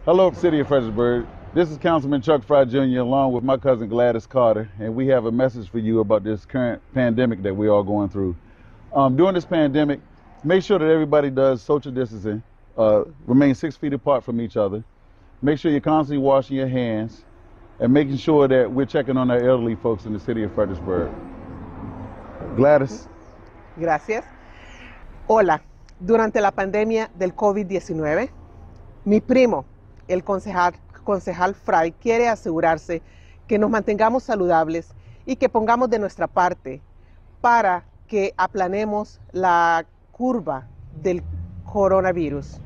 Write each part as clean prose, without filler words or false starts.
Hello, City of Fredericksburg. This is Councilman Chuck Frye Jr. along with my cousin Gladys Carter, and we have a message for you about this current pandemic that we're all going through. During this pandemic, make sure that everybody does social distancing, remain 6 feet apart from each other, make sure you're constantly washing your hands, and making sure that we're checking on our elderly folks in the City of Fredericksburg. Gladys. Gracias. Hola, durante la pandemia del COVID-19, mi primo, el concejal Frye, quiere asegurarse que nos mantengamos saludables y que pongamos de nuestra parte para que aplanemos la curva del coronavirus.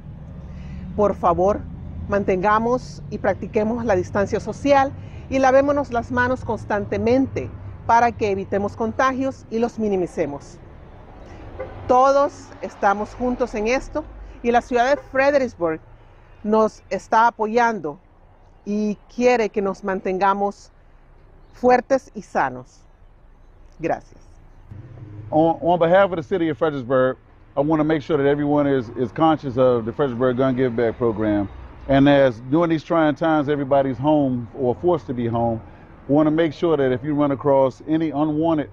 Por favor, mantengamos y practiquemos la distancia social y lavémonos las manos constantemente para que evitemos contagios y los minimicemos. Todos estamos juntos en esto y la ciudad de Fredericksburg nos está apoyando y quiere que nos mantengamos fuertes y sanos. Gracias. On behalf of the City of Fredericksburg, I want to make sure that everyone is conscious of the Fredericksburg Gun Giveback program. And as during these trying times, everybody's home or forced to be home, we want to make sure that if you run across any unwanted,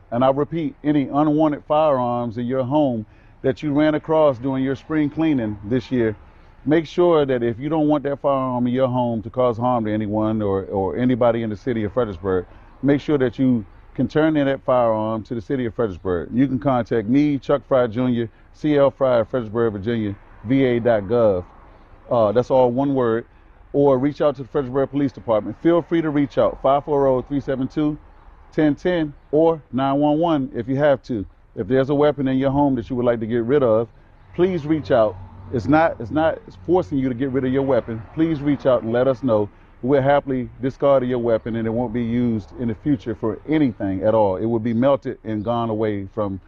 and I repeat, any unwanted firearms in your home that you ran across during your spring cleaning this year, make sure that if you don't want that firearm in your home to cause harm to anyone or anybody in the City of Fredericksburg, make sure that you can turn in that firearm to the City of Fredericksburg. You can contact me, Chuck Frye Jr., CL Frye, Fredericksburg, Virginia, va.gov. That's all one word. Or reach out to the Fredericksburg Police Department. Feel free to reach out, 540-372-1010 or 911 if you have to. If there's a weapon in your home that you would like to get rid of, please reach out. It's not forcing you to get rid of your weapon. Please reach out and let us know. We'll happily discard your weapon and it won't be used in the future for anything at all. It will be melted and gone away from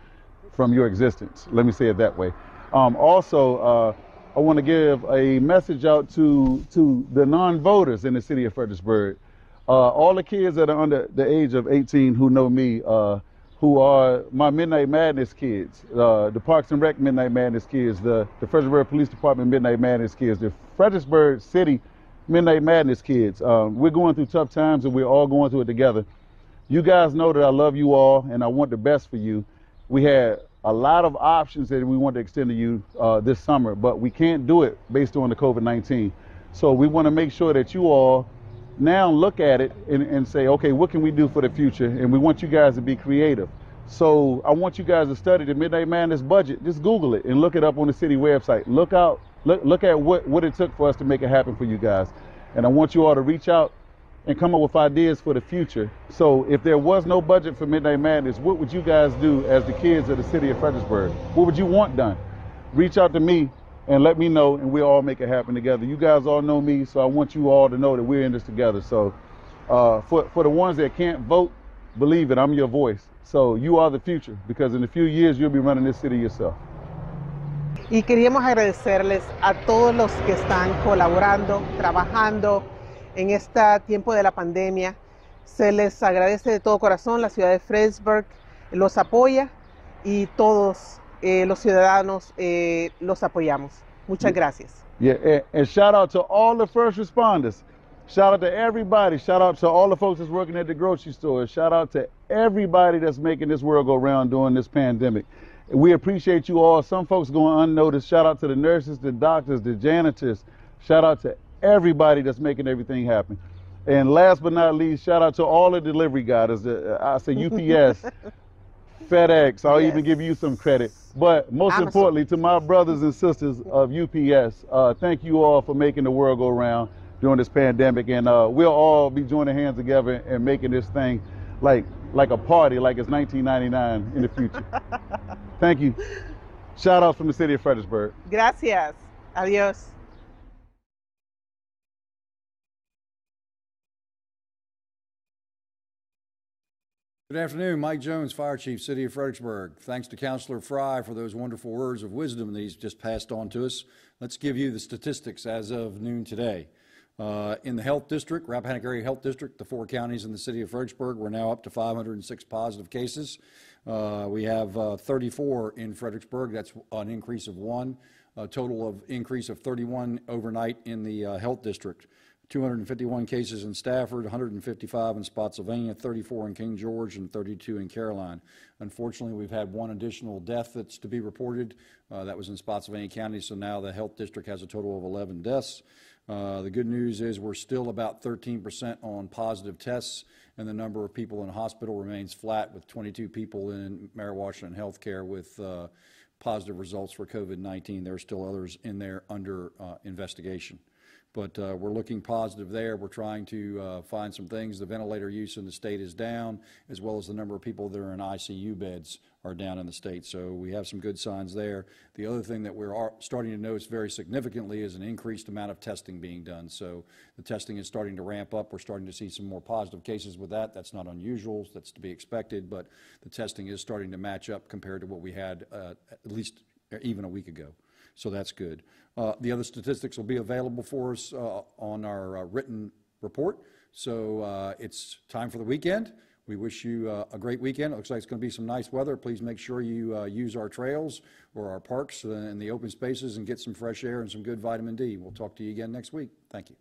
your existence. Let me say it that way. Also, I want to give a message out to the non-voters in the City of Fredericksburg. All the kids that are under the age of 18 who know me, who are my Midnight Madness kids, the Parks and Rec Midnight Madness kids, the Fredericksburg Police Department Midnight Madness kids, the Fredericksburg City Midnight Madness kids. We're going through tough times and we're all going through it together. You guys know that I love you all and I want the best for you. We had a lot of options that we want to extend to you this summer, but we can't do it based on the COVID-19. So we want to make sure that you all now look at it and say, okay, what can we do for the future? And we want you guys to be creative. So I want you guys to study the Midnight Madness budget. Just Google it and look it up on the city website. Look at what it took for us to make it happen for you guys. And I want you all to reach out and come up with ideas for the future. So if there was no budget for Midnight Madness, what would you guys do as the kids of the City of Fredericksburg? What would you want done? Reach out to me and let me know, and we'll all make it happen together. You guys all know me, so I want you all to know that we're in this together. So for the ones that can't vote, believe it, I'm your voice. So you are the future, because in a few years, you'll be running this city yourself. Y queríamos agradecerles a todos los que están colaborando, trabajando en este tiempo de la pandemia. Se les agradece de todo corazón. La ciudad de Fredericksburg los apoya y todos los ciudadanos los apoyamos. Muchas gracias. Yeah, and shout out to all the first responders. Shout out to everybody. Shout out to all the folks that's working at the grocery store. Shout out to everybody that's making this world go round during this pandemic. We appreciate you all. Some folks going unnoticed. Shout out to the nurses, the doctors, the janitors. Shout out to everybody that's making everything happen. And last but not least, shout out to all the delivery guys. I say UPS, FedEx, I'll even give you some credit. But most importantly, to my brothers and sisters of UPS, thank you all for making the world go round during this pandemic. And we'll all be joining hands together and making this thing like a party, like it's 1999 in the future. Thank you. Shout out from the City of Fredericksburg. Gracias. Adiós. Good afternoon, Mike Jones, Fire Chief, City of Fredericksburg. Thanks to Councilor Frye for those wonderful words of wisdom that he's just passed on to us. Let's give you the statistics as of noon today. In the Health District, Rappahannock Area Health District, the 4 counties in the City of Fredericksburg, we're now up to 506 positive cases. We have 34 in Fredericksburg. That's an increase of 1. A total of increase of 31 overnight in the health district. 251 cases in Stafford, 155 in Spotsylvania, 34 in King George, and 32 in Caroline. Unfortunately, we've had one additional death that's to be reported. That was in Spotsylvania County, so now the health district has a total of 11 deaths. The good news is we're still about 13% on positive tests, and the number of people in hospital remains flat, with 22 people in Mary Washington Healthcare with positive results for COVID-19. There are still others in there under investigation. But we're looking positive there. We're trying to find some things. The ventilator use in the state is down, as well as the number of people that are in ICU beds are down in the state. So we have some good signs there. The other thing that we're starting to notice very significantly is an increased amount of testing being done. So the testing is starting to ramp up. We're starting to see some more positive cases with that. That's not unusual. That's to be expected. But the testing is starting to match up compared to what we had at least even a week ago. So that's good. The other statistics will be available for us on our written report. So it's time for the weekend. We wish you a great weekend. It looks like it's going to be some nice weather. Please make sure you use our trails or our parks and the open spaces and get some fresh air and some good vitamin D. We'll talk to you again next week. Thank you.